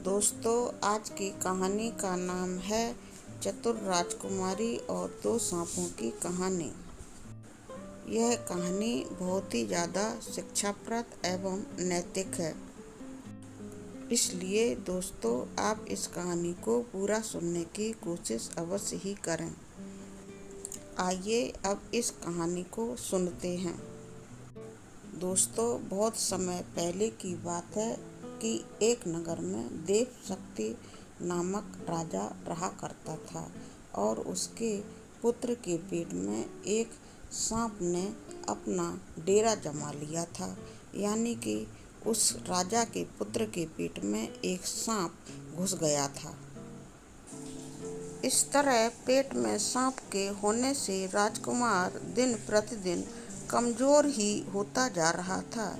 दोस्तों, आज की कहानी का नाम है चतुर राजकुमारी और दो सांपों की कहानी। यह कहानी बहुत ही ज़्यादा शिक्षाप्रद एवं नैतिक है, इसलिए दोस्तों आप इस कहानी को पूरा सुनने की कोशिश अवश्य ही करें। आइए अब इस कहानी को सुनते हैं। दोस्तों, बहुत समय पहले की बात है कि एक नगर में देवशक्ति नामक राजा रहा करता था और उसके पुत्र के पेट में एक सांप ने अपना डेरा जमा लिया था। यानी कि उस राजा के पुत्र के पेट में एक सांप घुस गया था। इस तरह पेट में सांप के होने से राजकुमार दिन प्रतिदिन कमजोर ही होता जा रहा था।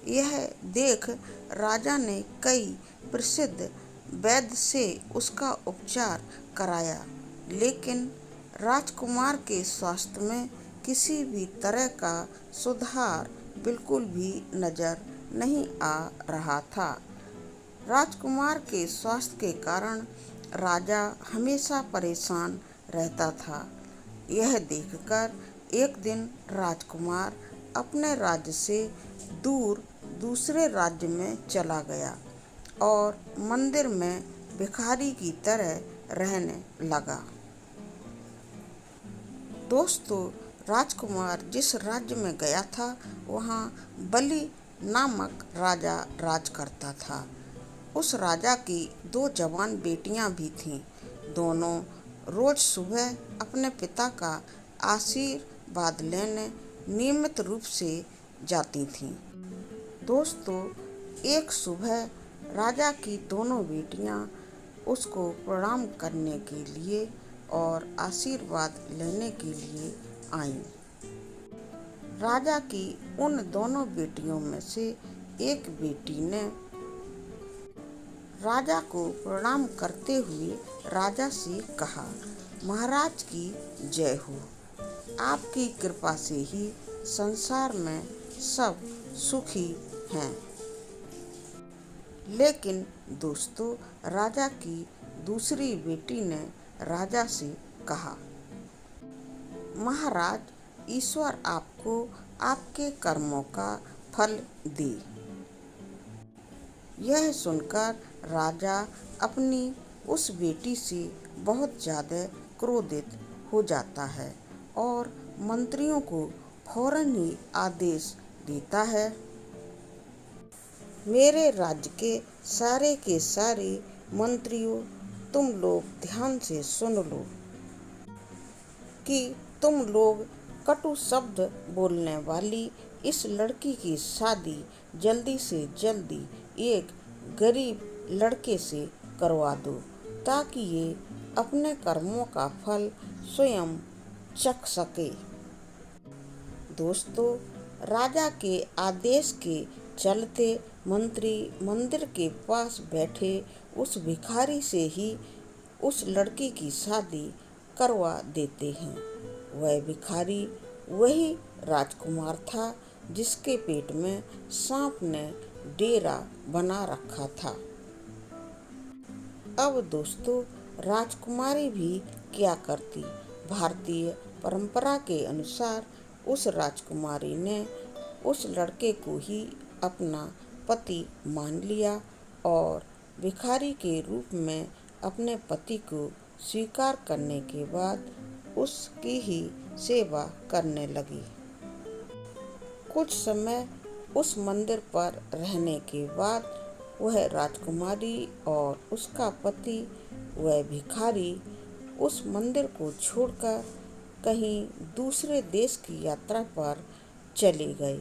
यह देख राजा ने कई प्रसिद्ध वैद्य से उसका उपचार कराया, लेकिन राजकुमार के स्वास्थ्य में किसी भी तरह का सुधार बिल्कुल भी नजर नहीं आ रहा था। राजकुमार के स्वास्थ्य के कारण राजा हमेशा परेशान रहता था। यह देखकर एक दिन राजकुमार अपने राज्य से दूर दूसरे राज्य में चला गया और मंदिर में भिखारी की तरह रहने लगा। दोस्तों, राजकुमार जिस राज्य में गया था वहाँ बलि नामक राजा राज करता था। उस राजा की दो जवान बेटियां भी थीं। दोनों रोज सुबह अपने पिता का आशीर्वाद लेने नियमित रूप से जाती थीं। दोस्तों, एक सुबह राजा की दोनों बेटियां उसको प्रणाम करने के लिए और आशीर्वाद लेने के लिए आईं। राजा की उन दोनों बेटियों में से एक बेटी ने राजा को प्रणाम करते हुए राजा से कहा, महाराज की जय हो। आपकी कृपा से ही संसार में सब सुखी हैं। लेकिन दोस्तों, राजा की दूसरी बेटी ने राजा से कहा, महाराज, ईश्वर आपको आपके कर्मों का फल दे। यह सुनकर राजा अपनी उस बेटी से बहुत ज़्यादा क्रोधित हो जाता है और मंत्रियों को फौरन ही आदेश देता है, मेरे राज्य के सारे मंत्रियों, तुम लोग ध्यान से सुन लो कि तुम लोग कटु शब्द बोलने वाली इस लड़की की शादी जल्दी से जल्दी एक गरीब लड़के से करवा दो, ताकि ये अपने कर्मों का फल स्वयं चख सके। दोस्तों, राजा के आदेश के चलते मंत्री मंदिर के पास बैठे उस भिखारी से ही उस लड़की की शादी करवा देते हैं। वह भिखारी वही राजकुमार था जिसके पेट में सांप ने डेरा बना रखा था। अब दोस्तों, राजकुमारी भी क्या करती। भारतीय परंपरा के अनुसार उस राजकुमारी ने उस लड़के को ही अपना पति मान लिया और भिखारी के रूप में अपने पति को स्वीकार करने के बाद उसकी ही सेवा करने लगी। कुछ समय उस मंदिर पर रहने के बाद वह राजकुमारी और उसका पति वह भिखारी उस मंदिर को छोड़कर कहीं दूसरे देश की यात्रा पर चले गए,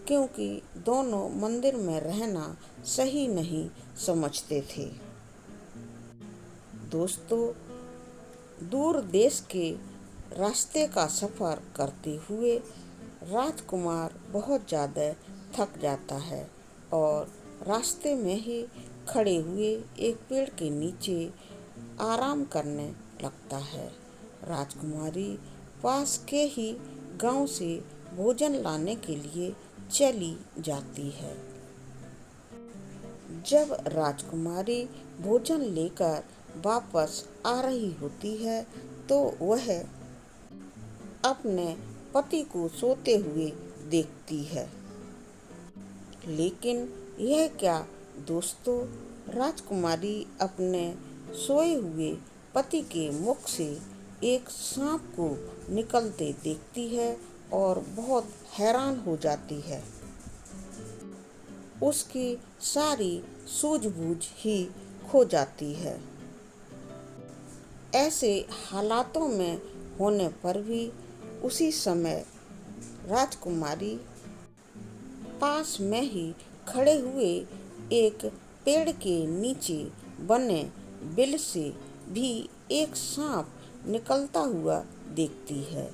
क्योंकि दोनों मंदिर में रहना सही नहीं समझते थे। दोस्तों, दूर देश के रास्ते का सफ़र करते हुए राजकुमार बहुत ज़्यादा थक जाता है और रास्ते में ही खड़े हुए एक पेड़ के नीचे आराम करने लगता है। राजकुमारी पास के ही गांव से भोजन लाने के लिए चली जाती है। जब राजकुमारी भोजन लेकर वापस आ रही होती है तो वह अपने पति को सोते हुए देखती है। लेकिन यह क्या दोस्तों, राजकुमारी अपने सोए हुए पति के मुख से एक सांप को निकलते देखती है और बहुत हैरान हो जाती है। उसकी सारी सूझबूझ ही खो जाती है। ऐसे हालातों में होने पर भी उसी समय राजकुमारी पास में ही खड़े हुए एक पेड़ के नीचे बने बिल से भी एक सांप निकलता हुआ देखती है।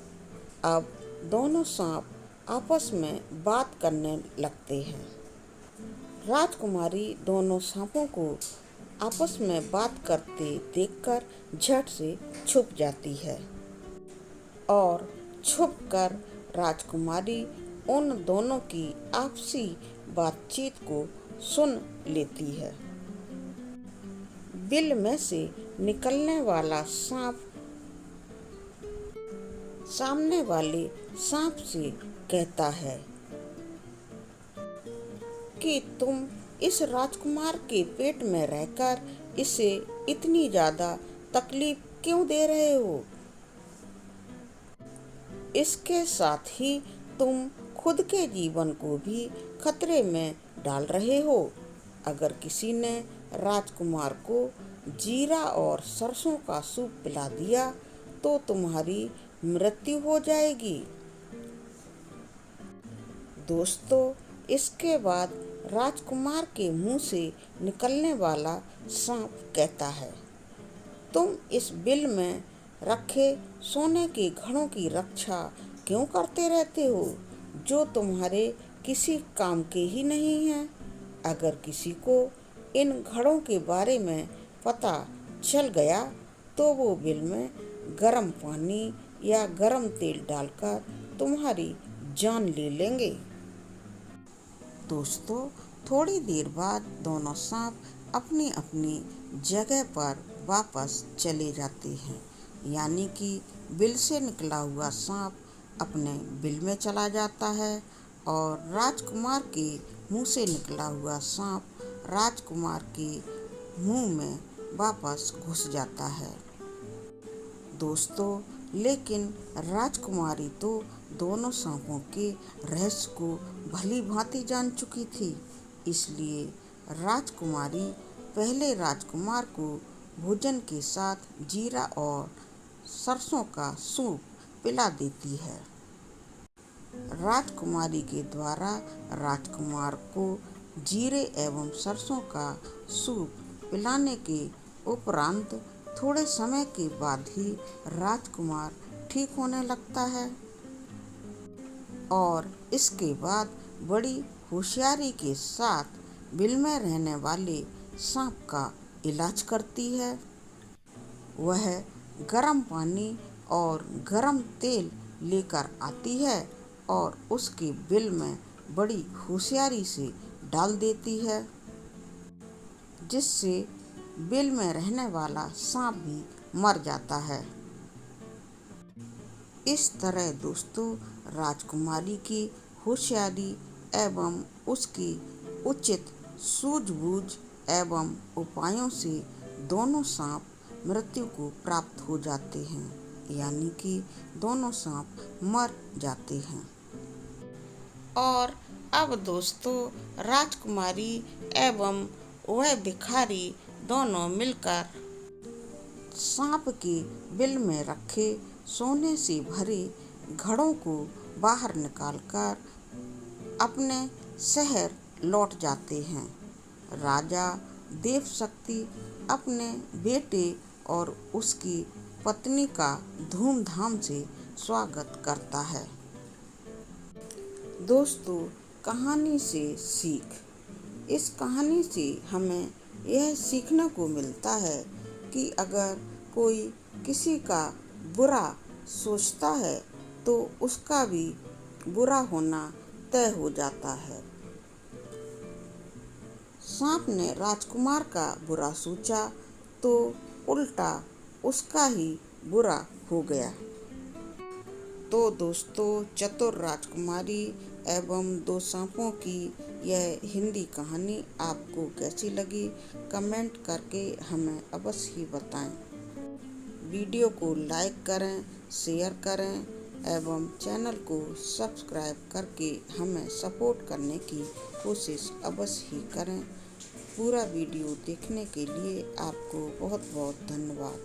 अब दोनों सांप आपस में बात करने लगते हैं। राजकुमारी दोनों सांपों को आपस में बात करते देखकर झट से छुप जाती है और छुपकर राजकुमारी उन दोनों की आपसी बातचीत को सुन लेती है। बिल में से निकलने वाला सांप सामने वाले सांप से कहता है कि तुम इस राजकुमार के पेट में रहकर इसे इतनी ज्यादा तकलीफ क्यों दे रहे हो? इसके साथ ही तुम खुद के जीवन को भी खतरे में डाल रहे हो। अगर किसी ने राजकुमार को जीरा और सरसों का सूप पिला दिया तो तुम्हारी मृत्यु हो जाएगी। दोस्तों, इसके बाद राजकुमार के मुंह से निकलने वाला सांप कहता है, तुम इस बिल में रखे सोने के घड़ों की रक्षा क्यों करते रहते हो, जो तुम्हारे किसी काम के ही नहीं हैं? अगर किसी को इन घड़ों के बारे में पता चल गया तो वो बिल में गर्म पानी या गर्म तेल डालकर तुम्हारी जान ले लेंगे। दोस्तों, थोड़ी देर बाद दोनों सांप अपनी अपनी जगह पर वापस चले जाते हैं। यानी कि बिल से निकला हुआ सांप अपने बिल में चला जाता है और राजकुमार के मुंह से निकला हुआ सांप राजकुमार के मुंह में वापस घुस जाता है। दोस्तों, लेकिन राजकुमारी तो दोनों सांपों के रहस्य को भली भांति जान चुकी थी। इसलिए राजकुमारी पहले राजकुमार को भोजन के साथ जीरा और सरसों का सूप पिला देती है। राजकुमारी के द्वारा राजकुमार को जीरे एवं सरसों का सूप पिलाने के उपरांत थोड़े समय के बाद ही राजकुमार ठीक होने लगता है और इसके बाद बड़ी होशियारी के साथ बिल में रहने वाले सांप का इलाज करती है। वह गर्म पानी और गर्म तेल लेकर आती है और उसके बिल में बड़ी होशियारी से डाल देती है, जिससे बिल में रहने वाला सांप भी मर जाता है। इस तरह दोस्तों, राजकुमारी की होशियारी एवं उसकी उचित सूझबूझ एवं उपायों से दोनों सांप मृत्यु को प्राप्त हो जाते हैं, यानी कि दोनों सांप मर जाते हैं। और अब दोस्तों, राजकुमारी एवं वह भिखारी दोनों मिलकर सांप के बिल में रखे सोने से भरे घड़ों को बाहर निकालकर अपने शहर लौट जाते हैं। राजा देवशक्ति अपने बेटे और उसकी पत्नी का धूमधाम से स्वागत करता है। दोस्तों, कहानी से सीख। इस कहानी से हमें यह सीखने को मिलता है कि अगर कोई किसी का बुरा सोचता है तो उसका भी बुरा होना तय हो जाता है। सांप ने राजकुमार का बुरा सोचा तो उल्टा उसका ही बुरा हो गया। तो दोस्तों, चतुर राजकुमारी एवं दो सांपों की यह हिंदी कहानी आपको कैसी लगी, कमेंट करके हमें अवश्य ही बताएं। वीडियो को लाइक करें, शेयर करें एवं चैनल को सब्सक्राइब करके हमें सपोर्ट करने की कोशिश अवश्य ही करें। पूरा वीडियो देखने के लिए आपको बहुत बहुत धन्यवाद।